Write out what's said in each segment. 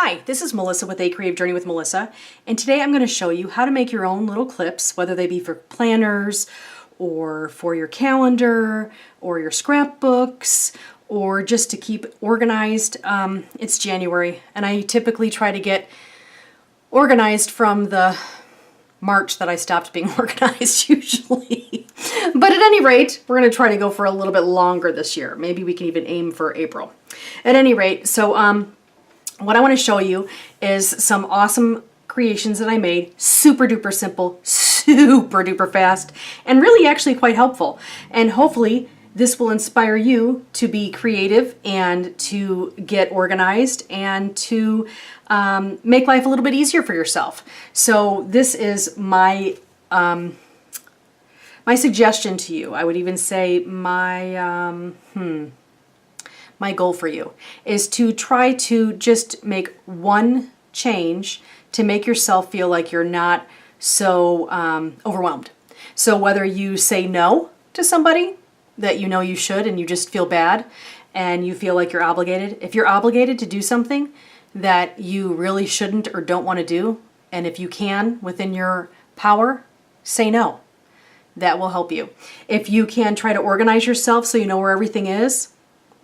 Hi, this is Melissa with A Creative Journey with Melissa, and today I'm going to show you how to make your own little clips, whether they be for planners or for your calendar or your scrapbooks or just to keep organized. It's January, and I typically try to get organized from the March that I stopped being organized usually. But at any rate, we're going to try to go for a little bit longer this year. Maybe we can even aim for April. At any rate, so what I want to show you is some awesome creations that I made. Super duper simple, super duper fast, and really actually quite helpful. And hopefully this will inspire you to be creative and to get organized and to make life a little bit easier for yourself. So this is my my suggestion to you. I would even say my goal for you is to try to just make one change to make yourself feel like you're not so overwhelmed. So whether you say no to somebody that you know you should and you just feel bad and you feel like you're obligated, if you're obligated to do something that you really shouldn't or don't want to do, and if you can within your power, say no. That will help you. If you can try to organize yourself so you know where everything is,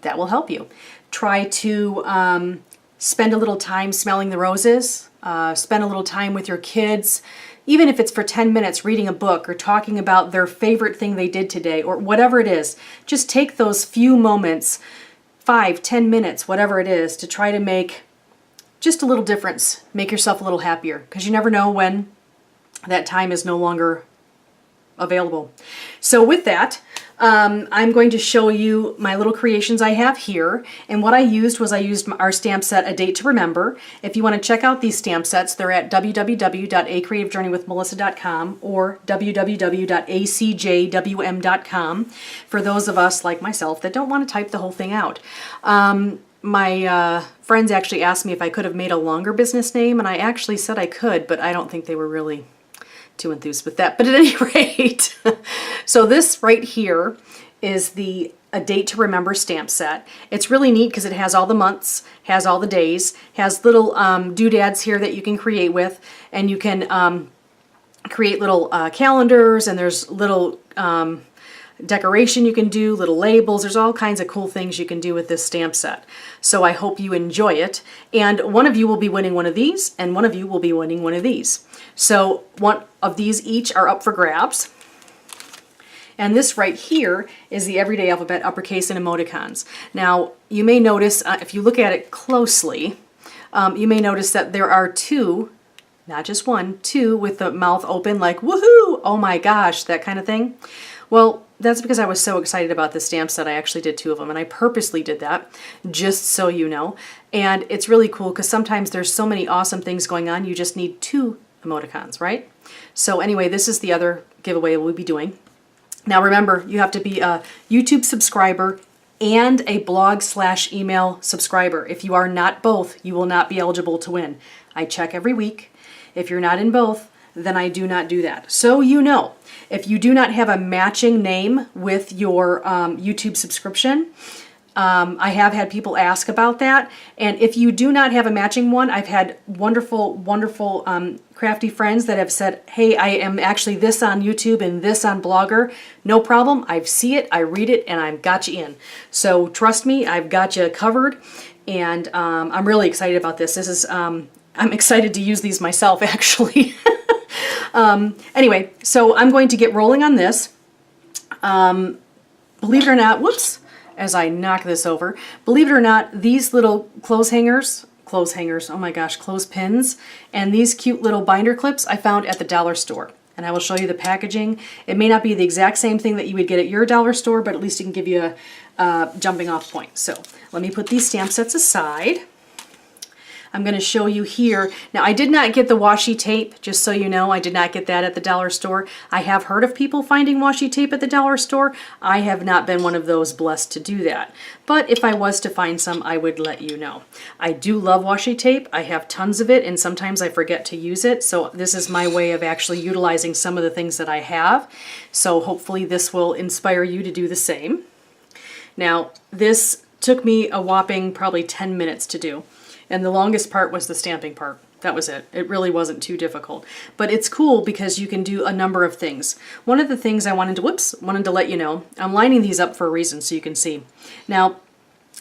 that will help you. Try to spend a little time smelling the roses, spend a little time with your kids, even if it's for 10 minutes reading a book or talking about their favorite thing they did today or whatever it is. Just take those few moments, 5, 10 minutes, whatever it is, to try to make just a little difference, make yourself a little happier, because you never know when that time is no longer available. So with that, I'm going to show you my little creations I have here, and what I used was our stamp set, A Date to Remember. If you want to check out these stamp sets, they're at www.acreativejourneywithmelissa.com or www.acjwm.com for those of us like myself that don't want to type the whole thing out. My friends actually asked me if I could have made a longer business name, and I actually said I could, but I don't think they were really too enthused with that. But at any rate, so this right here is the A Date to Remember stamp set. It's really neat because it has all the months, has all the days, has little doodads here that you can create with, and you can create little calendars, and there's little decoration you can do, little labels. There's all kinds of cool things you can do with this stamp set. So I hope you enjoy it. And one of you will be winning one of these, and one of you will be winning one of these. So one of these each are up for grabs. And this right here is the everyday alphabet, uppercase and emoticons. Now, you may notice, if you look at it closely, you may notice that there are two, not just one, two with the mouth open like, woohoo, oh my gosh, that kind of thing. Well, that's because I was so excited about this stamp set. I actually did two of them, and I purposely did that, just so you know. And it's really cool because sometimes there's so many awesome things going on, you just need two emoticons, right? So anyway, this is the other giveaway we'll be doing. Now remember, you have to be a YouTube subscriber and a blog/email subscriber. If you are not both, you will not be eligible to win. I check every week. If you're not in both, then I do not do that. So you know, if you do not have a matching name with your YouTube subscription, I have had people ask about that. And if you do not have a matching one, I've had wonderful, wonderful crafty friends that have said, hey, I am actually this on YouTube and this on Blogger. No problem. I see it, I read it, and I've got you in. So trust me, I've got you covered. And I'm really excited about this. This is, I'm excited to use these myself, actually. Anyway, so I'm going to get rolling on this. Believe it or not, whoops, as I knock this over, believe it or not, these little clothes hangers, oh my gosh, clothespins, and these cute little binder clips I found at the dollar store. And I will show you the packaging. It may not be the exact same thing that you would get at your dollar store, but at least it can give you a jumping off point. So let me put these stamp sets aside. I'm going to show you here. Now, I did not get the washi tape, just so you know. I did not get that at the dollar store. I have heard of people finding washi tape at the dollar store. I have not been one of those blessed to do that. But if I was to find some, I would let you know. I do love washi tape. I have tons of it, and sometimes I forget to use it. So this is my way of actually utilizing some of the things that I have. So hopefully this will inspire you to do the same. Now, this took me a whopping probably 10 minutes to do. And the longest part was the stamping part. That was it. It really wasn't too difficult. But it's cool because you can do a number of things. One of the things I wanted to let you know, I'm lining these up for a reason so you can see. Now,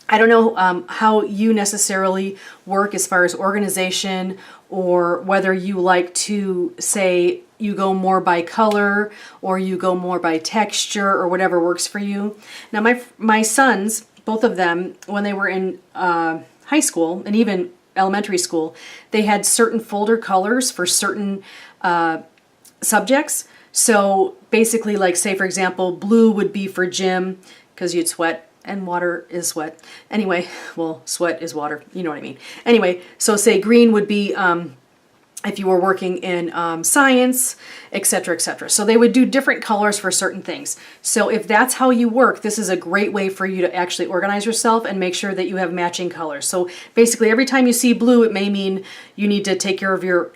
I don't know how you necessarily work as far as organization, or whether you like to say you go more by color or you go more by texture or whatever works for you. Now my sons, both of them, when they were in high school and even elementary school, they had certain folder colors for certain subjects. So basically, like, say for example, blue would be for gym because you'd sweat. And water is sweat. Anyway, well, sweat is water. You know what I mean. Anyway, so say green would be if you were working in science, etc., etc. So they would do different colors for certain things. So if that's how you work, this is a great way for you to actually organize yourself and make sure that you have matching colors. So basically, every time you see blue, it may mean you need to take care of your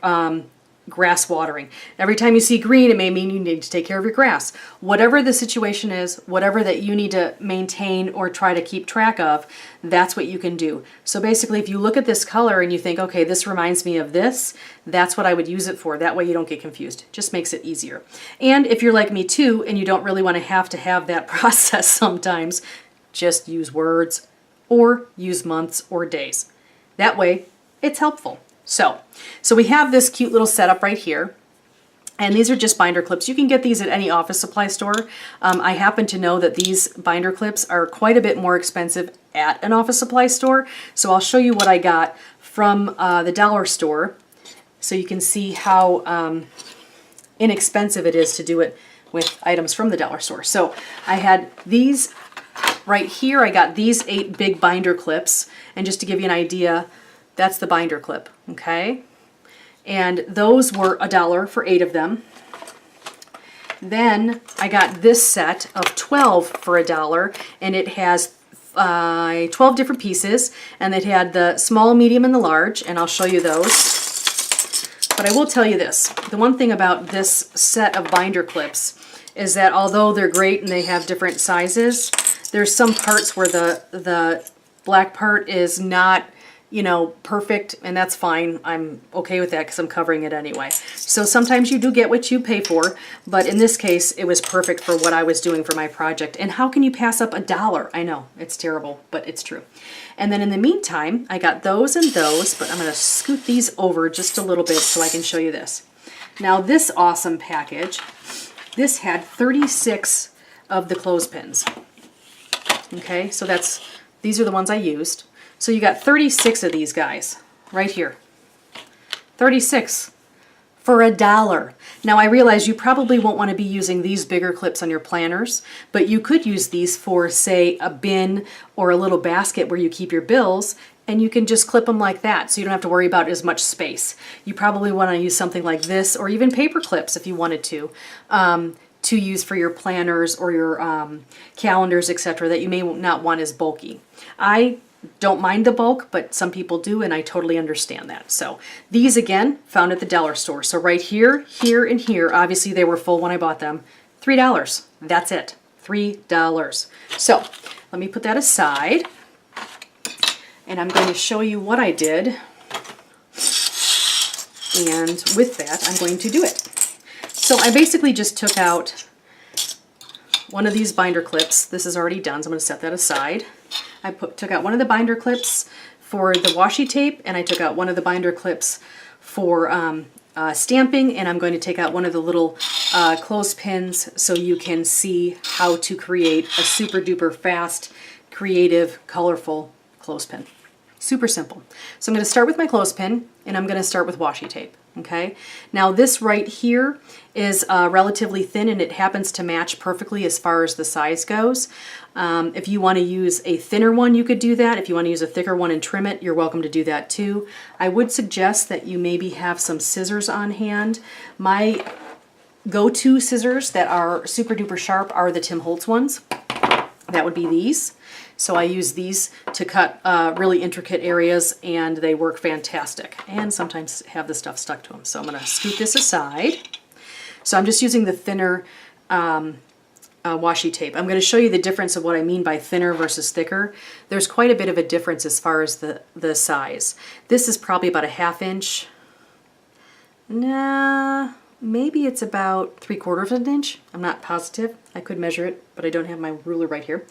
grass watering. Every time you see green, it may mean you need to take care of your grass. Whatever the situation is, whatever that you need to maintain or try to keep track of, that's what you can do. So basically, if you look at this color and you think, okay, this reminds me of this, that's what I would use it for. That way you don't get confused. Just makes it easier. And if you're like me too, and you don't really want to have that process sometimes, just use words or use months or days. That way, it's helpful. So we have this cute little setup right here, and these are just binder clips. You can get these at any office supply store. I happen to know that these binder clips are quite a bit more expensive at an office supply store, so I'll show you what I got from the dollar store so you can see how inexpensive it is to do it with items from the dollar store. So I had these right here. I got these 8 big binder clips, and just to give you an idea, that's the binder clip, okay? And those were $1 for 8 of them. Then I got this set of 12 for $1, and it has 12 different pieces, and it had the small, medium, and the large, and I'll show you those. But I will tell you this, the one thing about this set of binder clips is that although they're great and they have different sizes, there's some parts where the black part is not, you know, perfect, and that's fine. I'm okay with that because I'm covering it anyway. So sometimes you do get what you pay for, but in this case, it was perfect for what I was doing for my project. And how can you pass up $1? I know, it's terrible, but it's true. And then in the meantime, I got those and those, but I'm going to scoot these over just a little bit so I can show you this. Now this awesome package, this had 36 of the clothespins. Okay, so these are the ones I used. So you got 36 of these guys right here. 36 for $1. Now I realize you probably won't want to be using these bigger clips on your planners, but you could use these for, say, a bin or a little basket where you keep your bills, and you can just clip them like that so you don't have to worry about as much space. You probably want to use something like this, or even paper clips if you wanted to use for your planners or your calendars, etc., that you may not want as bulky. I don't mind the bulk, but some people do, and I totally understand that. So these, again, found at the dollar store. So right here, here, and here, obviously they were full when I bought them. $3. That's it. $3. So let me put that aside, and I'm going to show you what I did. And with that, I'm going to do it. So I basically just took out one of these binder clips. This is already done, so I'm going to set that aside. I took out one of the binder clips for the washi tape, and I took out one of the binder clips for stamping, and I'm going to take out one of the little clothespins so you can see how to create a super duper fast, creative, colorful clothespin. Super simple. So I'm going to start with my clothespin, and I'm going to start with washi tape. Okay, now this right here is relatively thin, and it happens to match perfectly as far as the size goes. If you want to use a thinner one, you could do that. If you want to use a thicker one and trim it, you're welcome to do that too. I would suggest that you maybe have some scissors on hand. My go-to scissors that are super duper sharp are the Tim Holtz ones. That would be these. So I use these to cut really intricate areas, and they work fantastic, and sometimes have the stuff stuck to them. So I'm going to scoot this aside. So I'm just using the thinner washi tape. I'm going to show you the difference of what I mean by thinner versus thicker. There's quite a bit of a difference as far as the size. This is probably about a 1/2 inch. Nah, maybe it's about 3/4 of an inch. I'm not positive. I could measure it, but I don't have my ruler right here.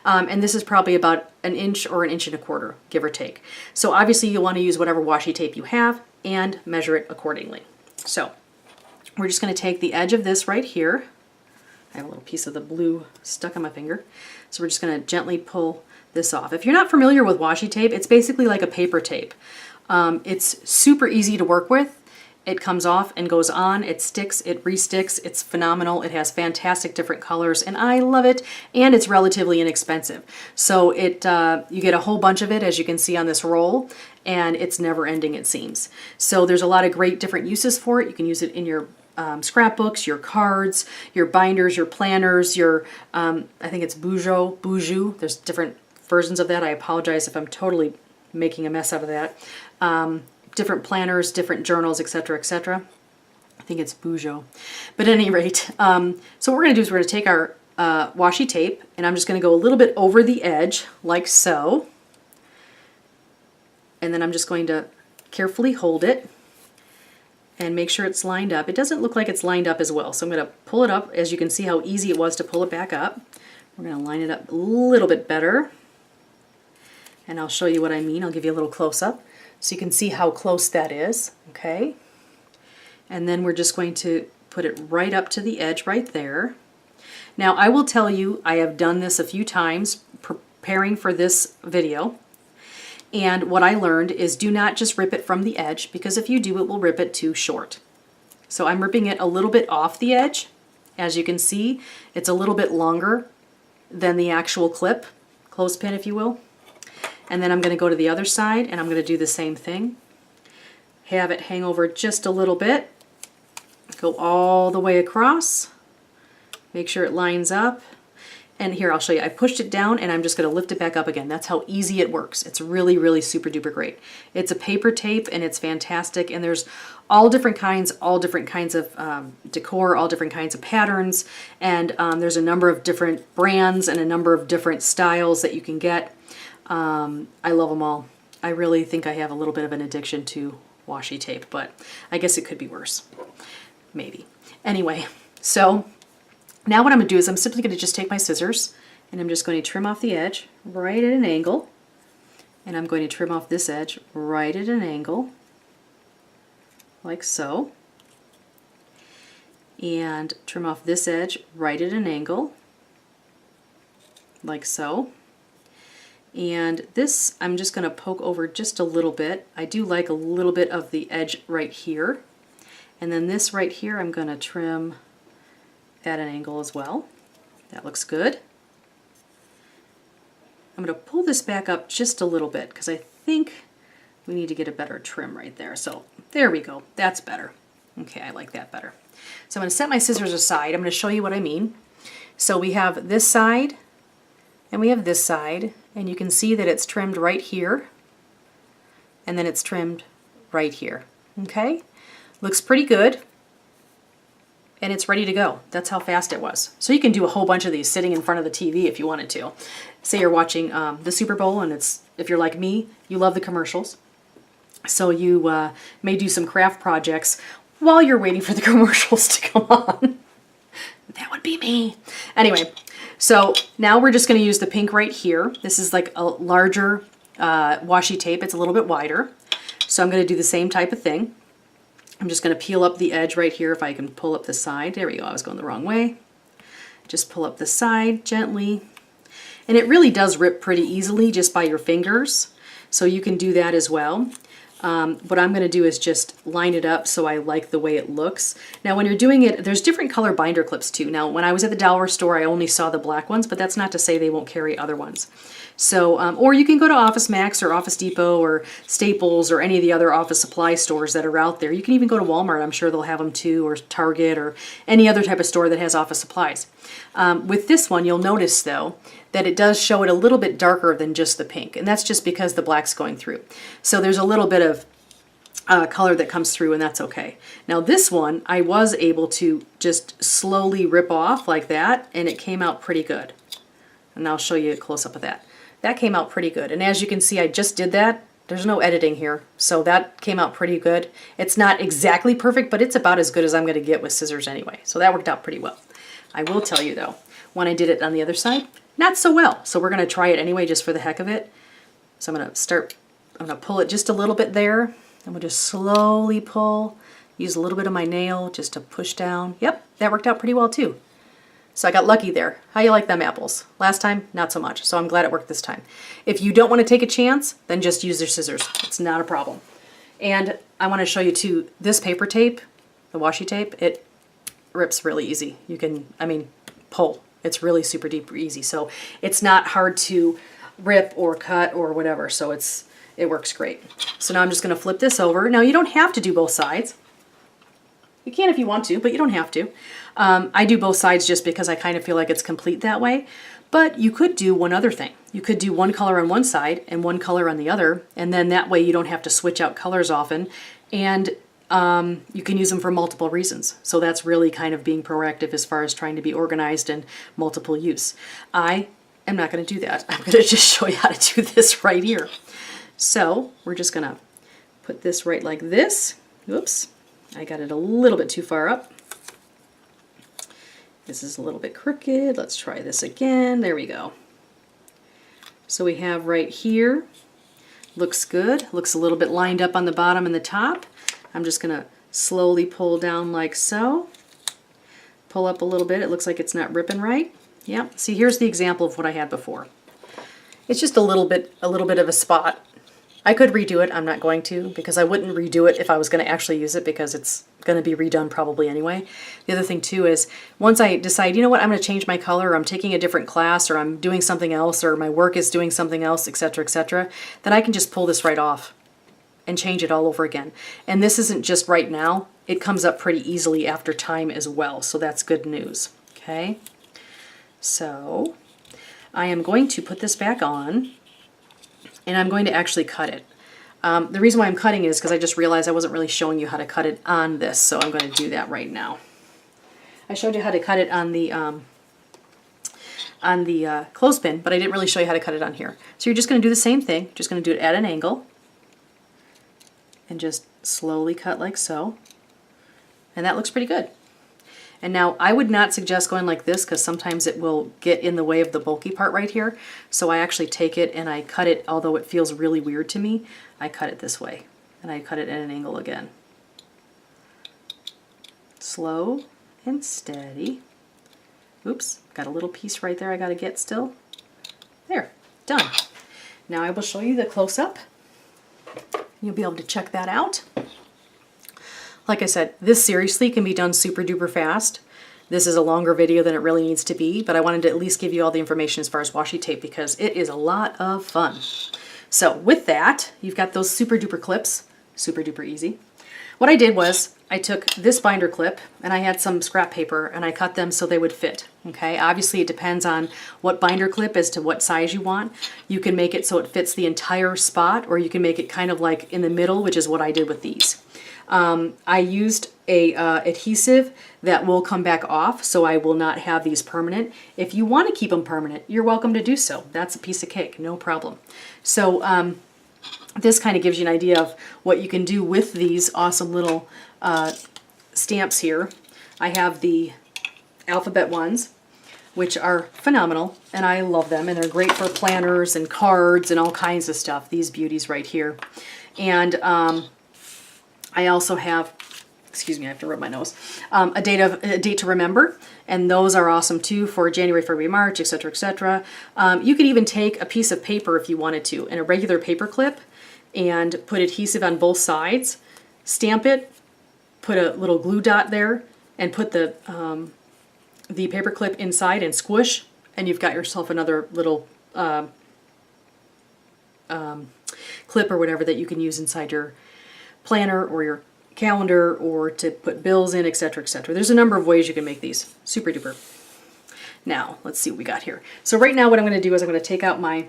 And this is probably about 1 inch or 1.25 inches, give or take. So obviously you want to use whatever washi tape you have and measure it accordingly. So we're just going to take the edge of this right here. I have a little piece of the blue stuck on my finger. So we're just going to gently pull this off. If you're not familiar with washi tape, it's basically like a paper tape. It's super easy to work with. It comes off and goes on, it sticks, it re-sticks, it's phenomenal. It has fantastic different colors and I love it, and it's relatively inexpensive. So you get a whole bunch of it, as you can see on this roll, and it's never ending, it seems. So there's a lot of great different uses for it. You can use it in your scrapbooks, your cards, your binders, your planners, your, I think it's boujou. There's different versions of that. I apologize if I'm totally making a mess out of that. Different planners, different journals, etc., etc. I think it's boujou. But at any rate, so what we're going to do is we're going to take our washi tape, and I'm just going to go a little bit over the edge, like so. And then I'm just going to carefully hold it and make sure it's lined up. It doesn't look like it's lined up as well, so I'm going to pull it up. As you can see how easy it was to pull it back up. We're going to line it up a little bit better. And I'll show you what I mean. I'll give you a little close-up so you can see how close that is, okay? And then we're just going to put it right up to the edge right there. Now I will tell you, I have done this a few times preparing for this video, and what I learned is do not just rip it from the edge, because if you do, it will rip it too short. So I'm ripping it a little bit off the edge. As you can see, it's a little bit longer than the actual clip, clothespin if you will. And then I'm going to go to the other side and I'm going to do the same thing. Have it hang over just a little bit. Go all the way across. Make sure it lines up. And here, I'll show you. I pushed it down and I'm just going to lift it back up again. That's how easy it works. It's really, really super duper great. It's a paper tape and it's fantastic. And there's all different kinds of decor, all different kinds of patterns. And there's a number of different brands and a number of different styles that you can get. I love them all. I really think I have a little bit of an addiction to washi tape, but I guess it could be worse. Maybe. Anyway, so now what I'm going to do is I'm simply going to just take my scissors and I'm just going to trim off the edge right at an angle. And I'm going to trim off this edge right at an angle, like so. And trim off this edge right at an angle, like so. And this I'm just going to poke over just a little bit. I do like a little bit of the edge right here. And then this right here I'm going to trim at an angle as well. That looks good. I'm going to pull this back up just a little bit because I think we need to get a better trim right there. So there we go. That's better. Okay, I like that better. So I'm going to set my scissors aside. I'm going to show you what I mean. So we have this side and we have this side, and you can see that it's trimmed right here and then it's trimmed right here. Okay? Looks pretty good. And it's ready to go. That's how fast it was. So you can do a whole bunch of these sitting in front of the TV if you wanted to. Say you're watching the Super Bowl and if you're like me, you love the commercials. So you may do some craft projects while you're waiting for the commercials to come on. That would be me. Anyway, so now we're just going to use the pink right here. This is like a larger washi tape. It's a little bit wider. So I'm going to do the same type of thing. I'm just going to peel up the edge right here if I can pull up the side. There we go. I was going the wrong way. Just pull up the side gently. And it really does rip pretty easily just by your fingers. So you can do that as well. What I'm going to do is just line it up so I like the way it looks. Now when you're doing it, there's different color binder clips too. Now when I was at the dollar store, I only saw the black ones, but that's not to say they won't carry other ones. So, or you can go to Office Max or Office Depot or Staples or any of the other office supply stores that are out there. You can even go to Walmart. I'm sure they'll have them too, or Target or any other type of store that has office supplies. With this one, you'll notice though that it does show it a little bit darker than just the pink, and that's just because the black's going through. So there's a little bit of color that comes through, and that's okay. Now this one, I was able to just slowly rip off like that, and it came out pretty good. And I'll show you a close-up of that. That came out pretty good. And as you can see, I just did that. There's no editing here, so that came out pretty good. It's not exactly perfect, but it's about as good as I'm going to get with scissors anyway. So that worked out pretty well. I will tell you though, when I did it on the other side, not so well. So we're going to try it anyway just for the heck of it. So I'm going to pull it just a little bit there. I'm going to just slowly pull, use a little bit of my nail just to push down. Yep, that worked out pretty well too. So I got lucky there. How you like them apples? Last time, not so much. So I'm glad it worked this time. If you don't want to take a chance, then just use your scissors. It's not a problem. And I want to show you too, this paper tape, the washi tape, it rips really easy. You can, pull. It's really super duper easy. So it's not hard to rip or cut or whatever. So it works great. So now I'm just going to flip this over. Now you don't have to do both sides. You can if you want to, but you don't have to. I do both sides just because I kind of feel like it's complete that way. But you could do one other thing. You could do one color on one side and one color on the other, and then that way you don't have to switch out colors often, and you can use them for multiple reasons. So that's really kind of being proactive as far as trying to be organized and multiple use. I am not going to do that. I'm going to just show you how to do this right here. So we're just going to put this right like this. Oops, I got it a little bit too far up. This is a little bit crooked. Let's try this again. There we go. So we have right here, looks good. Looks a little bit lined up on the bottom and the top. I'm just going to slowly pull down like so. Pull up a little bit. It looks like it's not ripping right. Yeah, see, here's the example of what I had before. It's just a little bit of a spot. I could redo it. I'm not going to, because I wouldn't redo it if I was going to actually use it, because it's going to be redone probably anyway. The other thing too is, once I decide, you know what, I'm going to change my color, or I'm taking a different class, or I'm doing something else, or my work is doing something else, etc., then I can just pull this right off and change it all over again. And this isn't just right now. It comes up pretty easily after time as well, so that's good news. Okay, so I am going to put this back on, and I'm going to actually cut it. The reason why I'm cutting it is because I just realized I wasn't really showing you how to cut it on this, so I'm going to do that right now. I showed you how to cut it on the clothespin, but I didn't really show you how to cut it on here. So you're just going to do the same thing, just going to do it at an angle, and just slowly cut like so. And that looks pretty good. And now I would not suggest going like this, because sometimes it will get in the way of the bulky part right here. So I actually take it and I cut it, although it feels really weird to me, I cut it this way. And I cut it at an angle again. Slow and steady. Oops, got a little piece right there I gotta get still. There, done. Now I will show you the close-up. You'll be able to check that out. Like I said, this seriously can be done super duper fast. This is a longer video than it really needs to be, but I wanted to at least give you all the information as far as washi tape, because it is a lot of fun. So with that, you've got those super duper clips, super duper easy. What I did was I took this binder clip and I had some scrap paper and I cut them so they would fit. Okay, obviously it depends on what binder clip as to what size you want. You can make it so it fits the entire spot, or you can make it kind of like in the middle, which is what I did with these. I used a adhesive that will come back off, so I will not have these permanent. If you want to keep them permanent, you're welcome to do so. That's a piece of cake, no problem. So this kind of gives you an idea of what you can do with these awesome little stamps here. I have the alphabet ones, which are phenomenal, and I love them, and they're great for planners and cards and all kinds of stuff, these beauties right here. And I also have, excuse me, I have to rub my nose, a date to remember, and those are awesome too for January, February, March, etc., etc. You could even take a piece of paper if you wanted to, and a regular paper clip, and put adhesive on both sides, stamp it, put a little glue dot there, and put the paper clip inside and squish, and you've got yourself another little clip or whatever that you can use inside your planner or your calendar, or to put bills in, etc., etc. There's a number of ways you can make these. Super duper. Now, let's see what we got here. So right now what I'm going to do is I'm going to take out my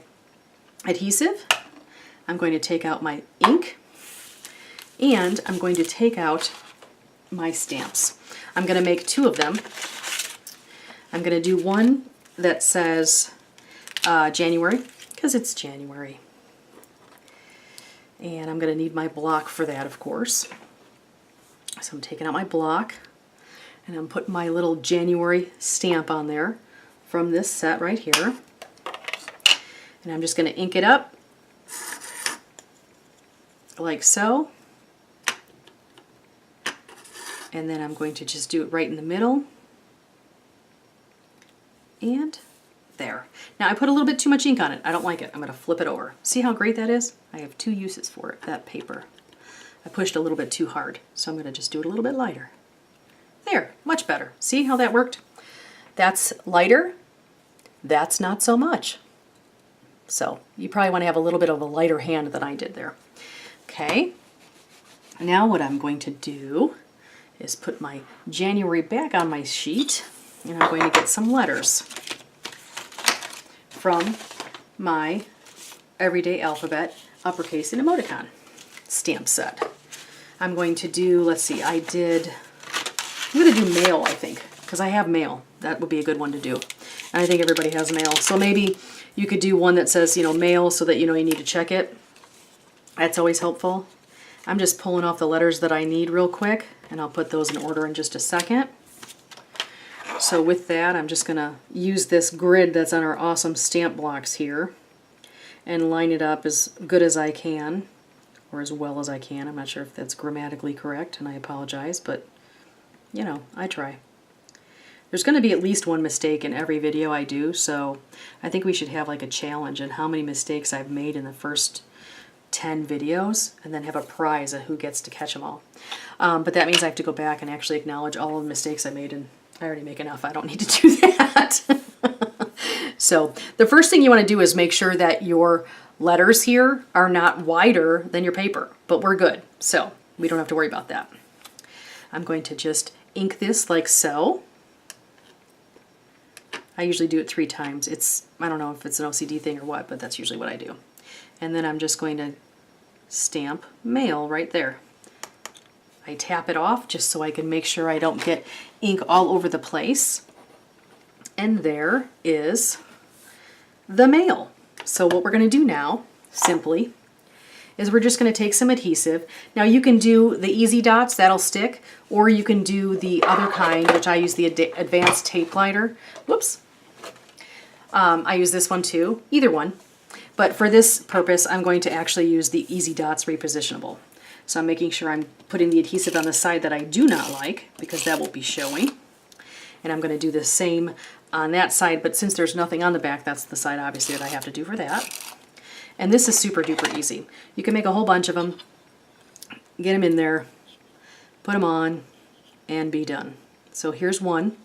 adhesive. I'm going to take out my ink. And I'm going to take out my stamps. I'm going to make 2 of them. I'm going to do one that says January, because it's January. And I'm going to need my block for that, of course. So I'm taking out my block, and I'm putting my little January stamp on there from this set right here. And I'm just going to ink it up like so. And then I'm going to just do it right in the middle. And there. Now I put a little bit too much ink on it. I don't like it. I'm going to flip it over. See how great that is? I have 2 uses for it, that paper. I pushed a little bit too hard, so I'm going to just do it a little bit lighter. There, much better. See how that worked? That's lighter. That's not so much. So you probably want to have a little bit of a lighter hand than I did there. Okay. Now what I'm going to do is put my January back on my sheet, and I'm going to get some letters from my Everyday Alphabet Uppercase and Emoticon stamp set. I'm going to do, let's see, I'm going to do mail, I think, because I have mail. That would be a good one to do. And I think everybody has mail. So maybe you could do one that says, mail, so that you know you need to check it. That's always helpful. I'm just pulling off the letters that I need real quick, and I'll put those in order in just a second. So with that, I'm just going to use this grid that's on our awesome stamp blocks here and line it up as good as I can, or as well as I can. I'm not sure if that's grammatically correct, and I apologize, but I try. There's going to be at least one mistake in every video I do, so I think we should have like a challenge on how many mistakes I've made in the first 10 videos, and then have a prize of who gets to catch them all. But that means I have to go back and actually acknowledge all of the mistakes I made, and I already make enough. I don't need to do that. So the first thing you want to do is make sure that your letters here are not wider than your paper, but we're good. So we don't have to worry about that. I'm going to just ink this like so. I usually do it 3 times. I don't know if it's an OCD thing or what, but that's usually what I do. And then I'm just going to stamp mail right there. I tap it off just so I can make sure I don't get ink all over the place. And there is the mail. So what we're going to do now, simply, is we're just going to take some adhesive. Now you can do the easy dots, that'll stick, or you can do the other kind, which I use the advanced tape lighter. Whoops. I use this one too, either one. But for this purpose, I'm going to actually use the Easy Dots Repositionable. So I'm making sure I'm putting the adhesive on the side that I do not like, because that will be showing. And I'm going to do the same on that side, but since there's nothing on the back, that's the side obviously that I have to do for that. And this is super duper easy. You can make a whole bunch of them, get them in there, put them on, and be done. So here's one,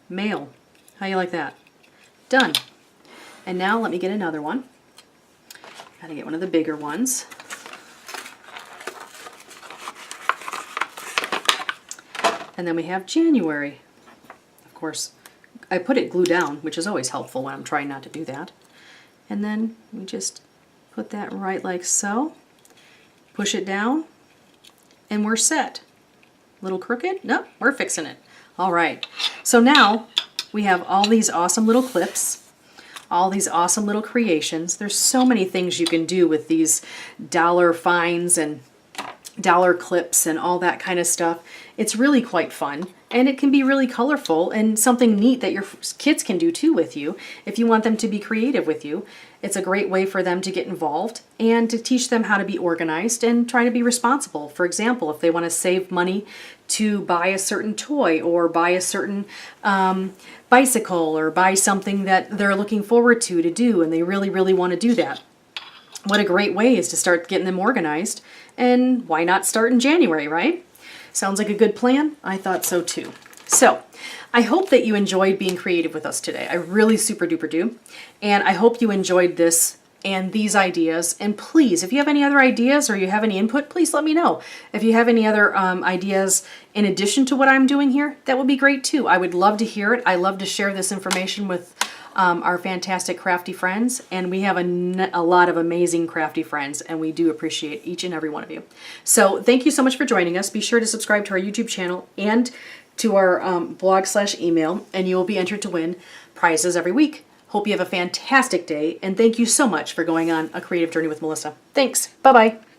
mail. How you like that? Done. And now let me get another one. Gotta get one of the bigger ones. And then we have January. Of course, I put it glued down, which is always helpful when I'm trying not to do that. And then we just put that right like so. Push it down, and we're set. Little crooked? Nope, we're fixing it. All right. So now we have all these awesome little clips. All these awesome little creations. There's so many things you can do with these dollar finds and dollar clips and all that kind of stuff. It's really quite fun, and it can be really colorful and something neat that your kids can do too with you if you want them to be creative with you. It's a great way for them to get involved and to teach them how to be organized and try to be responsible. For example, if they want to save money to buy a certain toy or buy a certain bicycle or buy something that they're looking forward to do, and they really, really want to do that. What a great way is to start getting them organized, and why not start in January, right? Sounds like a good plan? I thought so too. So, I hope that you enjoyed being creative with us today. I really super duper do. And I hope you enjoyed this and these ideas. And please, if you have any other ideas or you have any input, please let me know. If you have any other ideas in addition to what I'm doing here, that would be great too. I would love to hear it. I love to share this information with our fantastic crafty friends, and we have a lot of amazing crafty friends, and we do appreciate each and every one of you. So thank you so much for joining us. Be sure to subscribe to our YouTube channel and to our blog/email, and you will be entered to win prizes every week. Hope you have a fantastic day, and thank you so much for going on a creative journey with Melissa. Thanks. Bye-bye.